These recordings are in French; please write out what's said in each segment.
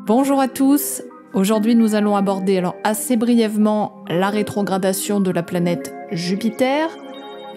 Bonjour à tous. Aujourd'hui, nous allons aborder assez brièvement la rétrogradation de la planète Jupiter.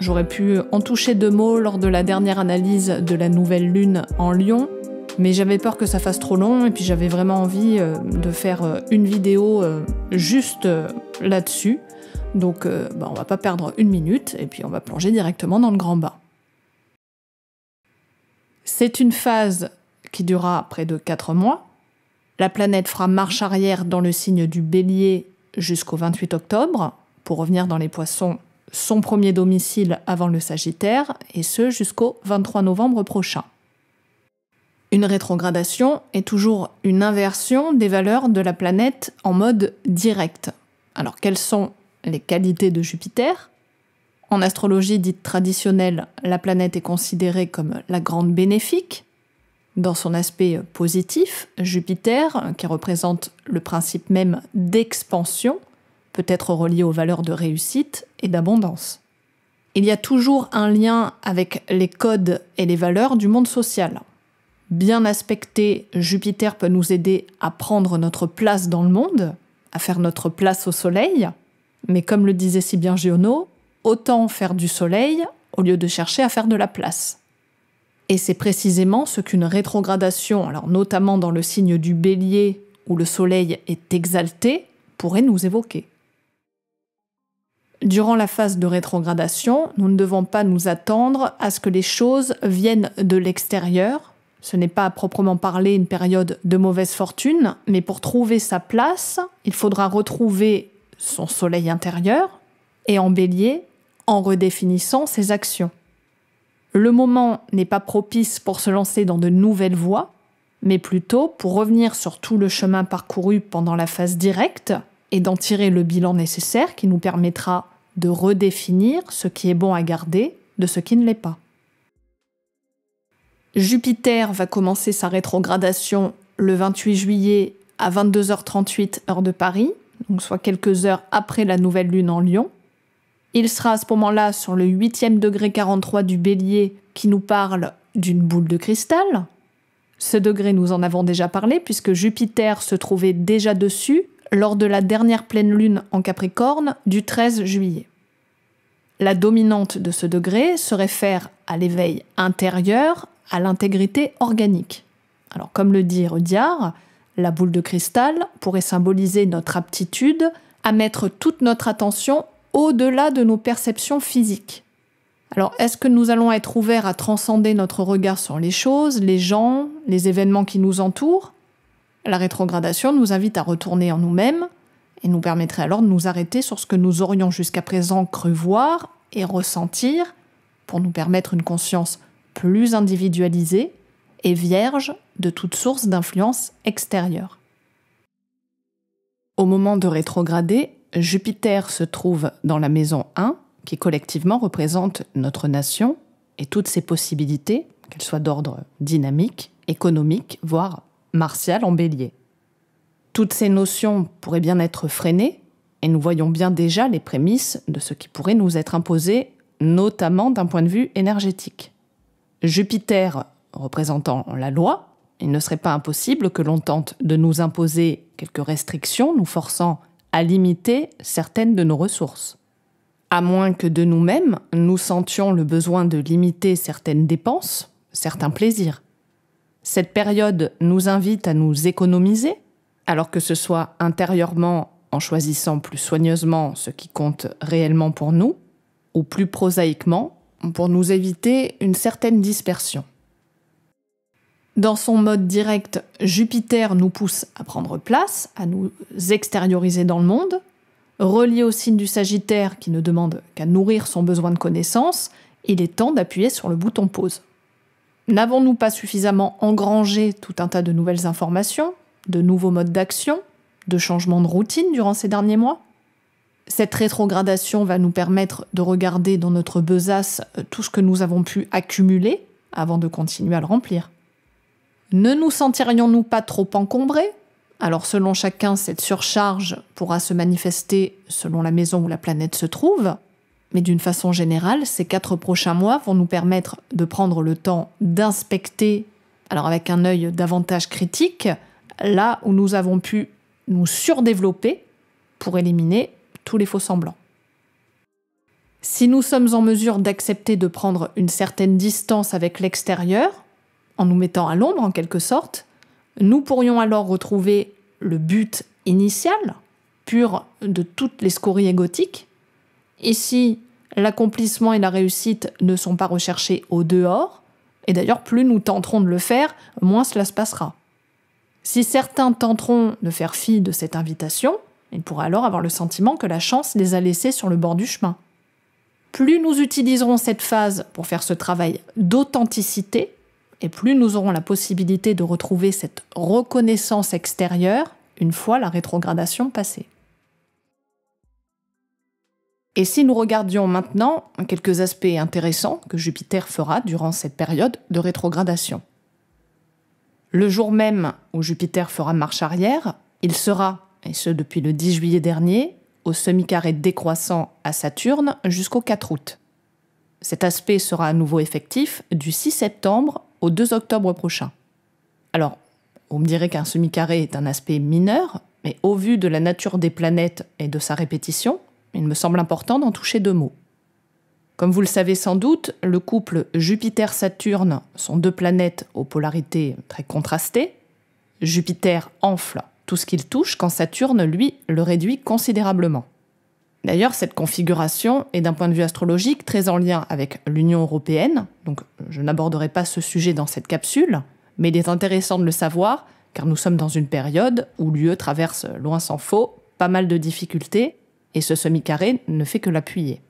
J'aurais pu en toucher 2 mots lors de la dernière analyse de la nouvelle lune en Lion, mais j'avais peur que ça fasse trop long et puis j'avais vraiment envie de faire une vidéo juste là-dessus. Donc on va pas perdre 1 minute et puis on va plonger directement dans le grand bain. C'est une phase qui durera près de 4 mois. La planète fera marche arrière dans le signe du Bélier jusqu'au 28 octobre, pour revenir dans les Poissons, son premier domicile avant le Sagittaire, et ce jusqu'au 23 novembre prochain. Une rétrogradation est toujours une inversion des valeurs de la planète en mode direct. Alors quelles sont les qualités de Jupiter ? En astrologie dite traditionnelle, la planète est considérée comme la grande bénéfique. Dans son aspect positif, Jupiter, qui représente le principe même d'expansion, peut être relié aux valeurs de réussite et d'abondance. Il y a toujours un lien avec les codes et les valeurs du monde social. Bien aspecté, Jupiter peut nous aider à prendre notre place dans le monde, à faire notre place au soleil, mais comme le disait si bien Giono, autant faire du soleil au lieu de chercher à faire de la place. Et c'est précisément ce qu'une rétrogradation, alors notamment dans le signe du Bélier où le soleil est exalté, pourrait nous évoquer. Durant la phase de rétrogradation, nous ne devons pas nous attendre à ce que les choses viennent de l'extérieur. Ce n'est pas à proprement parler une période de mauvaise fortune, mais pour trouver sa place, il faudra retrouver son soleil intérieur et en Bélier, en redéfinissant ses actions. Le moment n'est pas propice pour se lancer dans de nouvelles voies, mais plutôt pour revenir sur tout le chemin parcouru pendant la phase directe et d'en tirer le bilan nécessaire qui nous permettra de redéfinir ce qui est bon à garder de ce qui ne l'est pas. Jupiter va commencer sa rétrogradation le 28 juillet à 22h38 heure de Paris, donc soit quelques heures après la nouvelle lune en Lion. Il sera à ce moment-là sur le 8e degré 43 du Bélier qui nous parle d'une boule de cristal. Ce degré, nous en avons déjà parlé puisque Jupiter se trouvait déjà dessus lors de la dernière pleine lune en Capricorne du 13 juillet. La dominante de ce degré se réfère à l'éveil intérieur, à l'intégrité organique. Alors comme le dit Rudyard, la boule de cristal pourrait symboliser notre aptitude à mettre toute notre attention au-delà de nos perceptions physiques. Alors, est-ce que nous allons être ouverts à transcender notre regard sur les choses, les gens, les événements qui nous entourent ? La rétrogradation nous invite à retourner en nous-mêmes et nous permettrait alors de nous arrêter sur ce que nous aurions jusqu'à présent cru voir et ressentir pour nous permettre une conscience plus individualisée et vierge de toute source d'influence extérieure. Au moment de rétrograder, Jupiter se trouve dans la maison 1, qui collectivement représente notre nation et toutes ses possibilités, qu'elles soient d'ordre dynamique, économique, voire martial en Bélier. Toutes ces notions pourraient bien être freinées, et nous voyons bien déjà les prémices de ce qui pourrait nous être imposé, notamment d'un point de vue énergétique. Jupiter représentant la loi, il ne serait pas impossible que l'on tente de nous imposer quelques restrictions, nous forçant à limiter certaines de nos ressources. À moins que de nous-mêmes, nous sentions le besoin de limiter certaines dépenses, certains plaisirs. Cette période nous invite à nous économiser, alors que ce soit intérieurement en choisissant plus soigneusement ce qui compte réellement pour nous, ou plus prosaïquement, pour nous éviter une certaine dispersion. Dans son mode direct, Jupiter nous pousse à prendre place, à nous extérioriser dans le monde. Relié au signe du Sagittaire qui ne demande qu'à nourrir son besoin de connaissance, il est temps d'appuyer sur le bouton pause. N'avons-nous pas suffisamment engrangé tout un tas de nouvelles informations, de nouveaux modes d'action, de changements de routine durant ces derniers mois ? Cette rétrogradation va nous permettre de regarder dans notre besace tout ce que nous avons pu accumuler avant de continuer à le remplir. Ne nous sentirions-nous pas trop encombrés ? Alors selon chacun, cette surcharge pourra se manifester selon la maison où la planète se trouve, mais d'une façon générale, ces 4 prochains mois vont nous permettre de prendre le temps d'inspecter, alors avec un œil davantage critique, là où nous avons pu nous surdévelopper pour éliminer tous les faux-semblants. Si nous sommes en mesure d'accepter de prendre une certaine distance avec l'extérieur, en nous mettant à l'ombre en quelque sorte, nous pourrions alors retrouver le but initial, pur de toutes les scories égotiques. Et si l'accomplissement et la réussite ne sont pas recherchés au dehors, et d'ailleurs plus nous tenterons de le faire, moins cela se passera. Si certains tenteront de faire fi de cette invitation, ils pourraient alors avoir le sentiment que la chance les a laissés sur le bord du chemin. Plus nous utiliserons cette phase pour faire ce travail d'authenticité, et plus nous aurons la possibilité de retrouver cette reconnaissance extérieure une fois la rétrogradation passée. Et si nous regardions maintenant quelques aspects intéressants que Jupiter fera durant cette période de rétrogradation. Le jour même où Jupiter fera marche arrière, il sera, et ce depuis le 10 juillet dernier, au semi-carré décroissant à Saturne jusqu'au 4 août. Cet aspect sera à nouveau effectif du 6 septembre au 2 octobre prochain. Alors, vous me direz qu'un semi-carré est un aspect mineur, mais au vu de la nature des planètes et de sa répétition, il me semble important d'en toucher deux mots. Comme vous le savez sans doute, le couple Jupiter-Saturne sont deux planètes aux polarités très contrastées. Jupiter enfle tout ce qu'il touche, quand Saturne, lui, le réduit considérablement. D'ailleurs, cette configuration est d'un point de vue astrologique très en lien avec l'Union européenne, donc je n'aborderai pas ce sujet dans cette capsule, mais il est intéressant de le savoir, car nous sommes dans une période où l'UE traverse, loin s'en faut, pas mal de difficultés, et ce semi-carré ne fait que l'appuyer.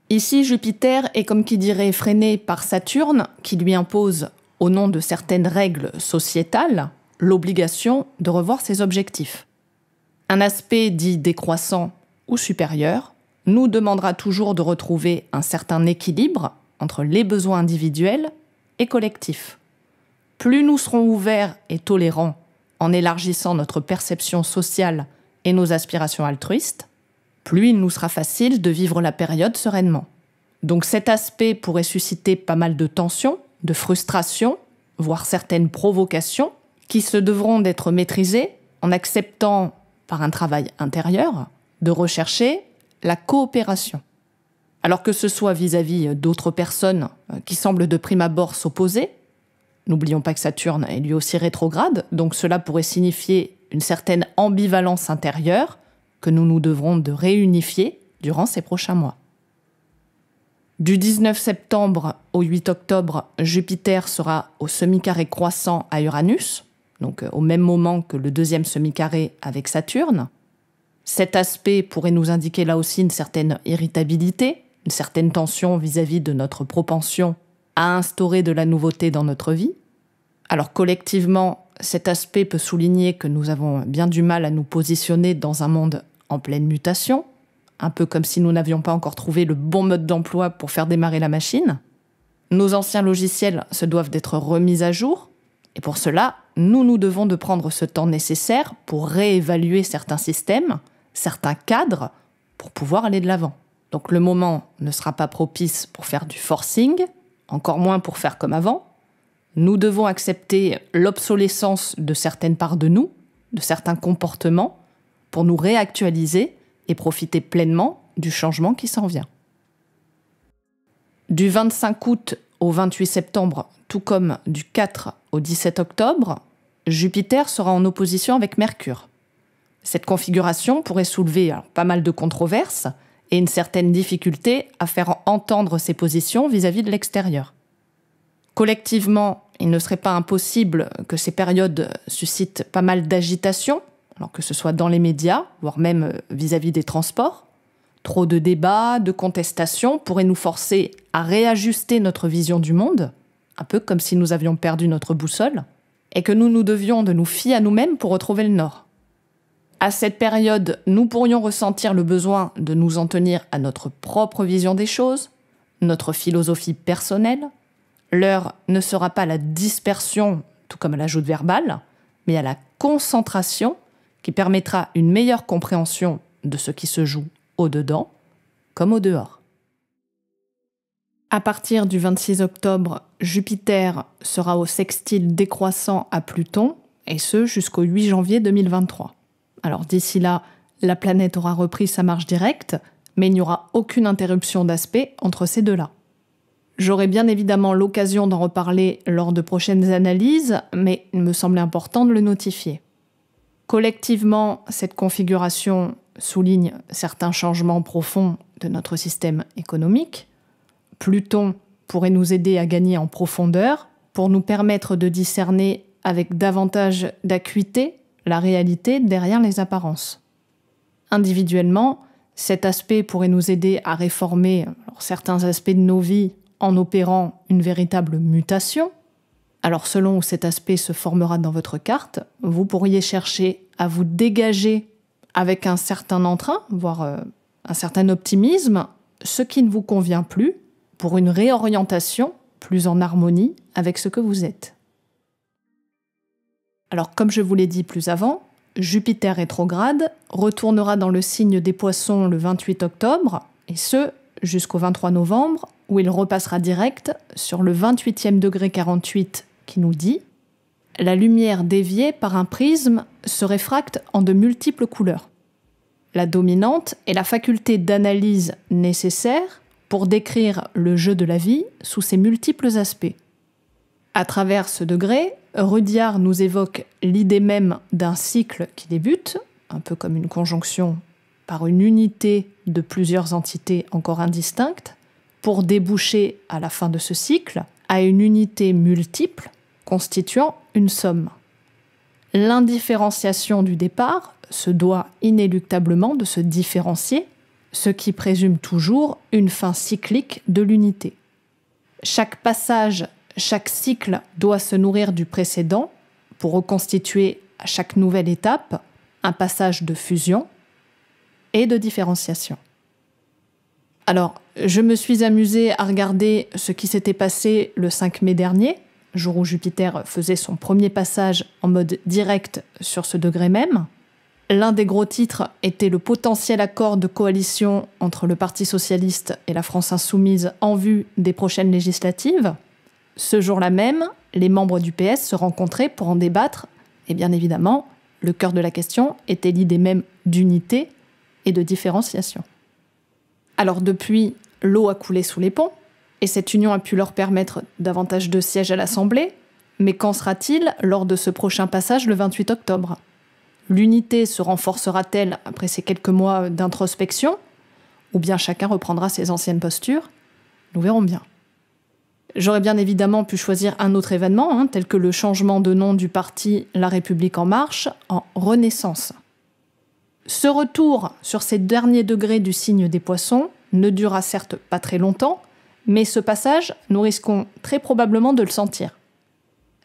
Ici, Jupiter est comme qui dirait freiné par Saturne, qui lui impose, au nom de certaines règles sociétales, l'obligation de revoir ses objectifs. Un aspect dit décroissant ou supérieur nous demandera toujours de retrouver un certain équilibre entre les besoins individuels et collectifs. Plus nous serons ouverts et tolérants en élargissant notre perception sociale et nos aspirations altruistes, plus il nous sera facile de vivre la période sereinement. Donc cet aspect pourrait susciter pas mal de tensions, de frustrations, voire certaines provocations, qui se devront d'être maîtrisées en acceptant, par un travail intérieur, de rechercher la coopération. Alors que ce soit vis-à-vis d'autres personnes qui semblent de prime abord s'opposer, n'oublions pas que Saturne est lui aussi rétrograde, donc cela pourrait signifier une certaine ambivalence intérieure que nous nous devrons de réunifier durant ces prochains mois. Du 19 septembre au 8 octobre, Jupiter sera au semi-carré croissant à Uranus, donc au même moment que le deuxième semi-carré avec Saturne. Cet aspect pourrait nous indiquer là aussi une certaine irritabilité, une certaine tension vis-à-vis de notre propension à instaurer de la nouveauté dans notre vie. Alors collectivement, cet aspect peut souligner que nous avons bien du mal à nous positionner dans un monde en pleine mutation, un peu comme si nous n'avions pas encore trouvé le bon mode d'emploi pour faire démarrer la machine. Nos anciens logiciels se doivent d'être remis à jour, et pour cela, nous devons de prendre ce temps nécessaire pour réévaluer certains systèmes, certains cadres, pour pouvoir aller de l'avant. Donc le moment ne sera pas propice pour faire du forcing, encore moins pour faire comme avant. Nous devons accepter l'obsolescence de certaines parts de nous, de certains comportements, pour nous réactualiser et profiter pleinement du changement qui s'en vient. Du 25 août au 28 septembre, tout comme du 4 au 17 octobre, Jupiter sera en opposition avec Mercure. Cette configuration pourrait soulever pas mal de controverses et une certaine difficulté à faire entendre ses positions vis-à-vis de l'extérieur. Collectivement, il ne serait pas impossible que ces périodes suscitent pas mal d'agitation, alors que ce soit dans les médias, voire même vis-à-vis des transports. Trop de débats, de contestations pourraient nous forcer à réajuster notre vision du monde, un peu comme si nous avions perdu notre boussole, et que nous devions de nous fier à nous-mêmes pour retrouver le nord. À cette période, nous pourrions ressentir le besoin de nous en tenir à notre propre vision des choses, notre philosophie personnelle. L'heure ne sera pas à la dispersion, tout comme à l'ajout verbal, mais à la concentration qui permettra une meilleure compréhension de ce qui se joue au-dedans comme au-dehors. À partir du 26 octobre, Jupiter sera au sextile décroissant à Pluton, et ce jusqu'au 8 janvier 2023. Alors d'ici là, la planète aura repris sa marche directe, mais il n'y aura aucune interruption d'aspect entre ces deux-là. J'aurai bien évidemment l'occasion d'en reparler lors de prochaines analyses, mais il me semblait important de le notifier. Collectivement, cette configuration souligne certains changements profonds de notre système économique. Pluton pourrait nous aider à gagner en profondeur pour nous permettre de discerner avec davantage d'acuité la réalité derrière les apparences. Individuellement, cet aspect pourrait nous aider à réformer certains aspects de nos vies en opérant une véritable mutation. Alors selon où cet aspect se formera dans votre carte, vous pourriez chercher à vous dégager avec un certain entrain, voire un certain optimisme, ce qui ne vous convient plus, pour une réorientation plus en harmonie avec ce que vous êtes. Alors comme je vous l'ai dit plus avant, Jupiter rétrograde retournera dans le signe des Poissons le 28 octobre, et ce jusqu'au 23 novembre, où il repassera direct sur le 28e degré 48 qui nous dit « La lumière déviée par un prisme se réfracte en de multiples couleurs. La dominante est la faculté d'analyse nécessaire pour décrire le jeu de la vie sous ses multiples aspects. À travers ce degré, Rudyard nous évoque l'idée même d'un cycle qui débute, un peu comme une conjonction par une unité de plusieurs entités encore indistinctes, pour déboucher à la fin de ce cycle à une unité multiple constituant une somme. L'indifférenciation du départ se doit inéluctablement de se différencier, ce qui présume toujours une fin cyclique de l'unité. Chaque passage, chaque cycle doit se nourrir du précédent pour reconstituer à chaque nouvelle étape un passage de fusion et de différenciation. Alors, je me suis amusée à regarder ce qui s'était passé le 5 mai dernier, jour où Jupiter faisait son premier passage en mode direct sur ce degré même. L'un des gros titres était le potentiel accord de coalition entre le Parti socialiste et la France insoumise en vue des prochaines législatives. Ce jour-là même, les membres du PS se rencontraient pour en débattre, et bien évidemment, le cœur de la question était l'idée même d'unité et de différenciation. Alors depuis, l'eau a coulé sous les ponts, et cette union a pu leur permettre davantage de sièges à l'Assemblée, mais qu'en sera-t-il lors de ce prochain passage le 28 octobre ? L'unité se renforcera-t-elle après ces quelques mois d'introspection, ou bien chacun reprendra ses anciennes postures ? Nous verrons bien. J'aurais bien évidemment pu choisir un autre événement, tel que le changement de nom du parti La République En Marche en Renaissance. Ce retour sur ces derniers degrés du signe des Poissons ne durera certes pas très longtemps, mais ce passage, nous risquons très probablement de le sentir.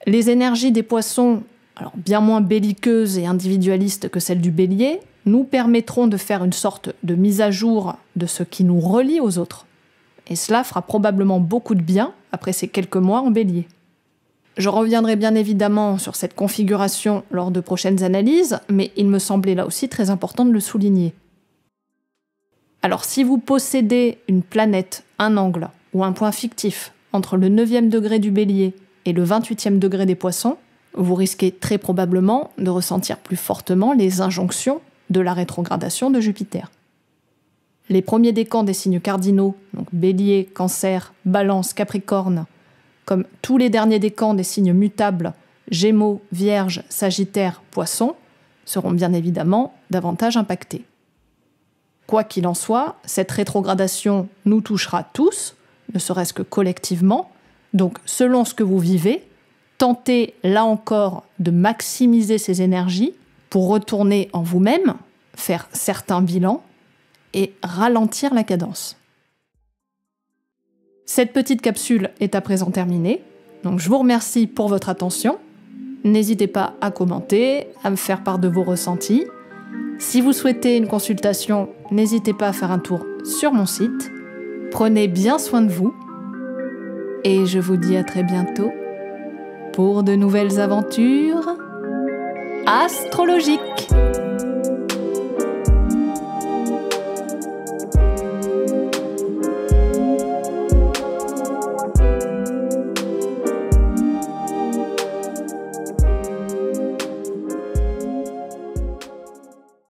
Les énergies des Poissons, alors bien moins belliqueuses et individualistes que celles du Bélier, nous permettront de faire une sorte de mise à jour de ce qui nous relie aux autres. Et cela fera probablement beaucoup de bien après ces quelques mois en Bélier. Je reviendrai bien évidemment sur cette configuration lors de prochaines analyses, mais il me semblait là aussi très important de le souligner. Alors si vous possédez une planète, un angle ou un point fictif entre le 9e degré du Bélier et le 28e degré des Poissons, vous risquez très probablement de ressentir plus fortement les injonctions de la rétrogradation de Jupiter. Les premiers décans des signes cardinaux, donc Bélier, Cancer, Balance, Capricorne, comme tous les derniers décans des signes mutables, Gémeaux, Vierge, Sagittaire, Poissons, seront bien évidemment davantage impactés. Quoi qu'il en soit, cette rétrogradation nous touchera tous, ne serait-ce que collectivement, donc selon ce que vous vivez, tentez là encore de maximiser ces énergies pour retourner en vous-même, faire certains bilans et ralentir la cadence. Cette petite capsule est à présent terminée, donc je vous remercie pour votre attention. N'hésitez pas à commenter, à me faire part de vos ressentis. Si vous souhaitez une consultation, n'hésitez pas à faire un tour sur mon site. Prenez bien soin de vous et je vous dis à très bientôt pour de nouvelles aventures astrologiques.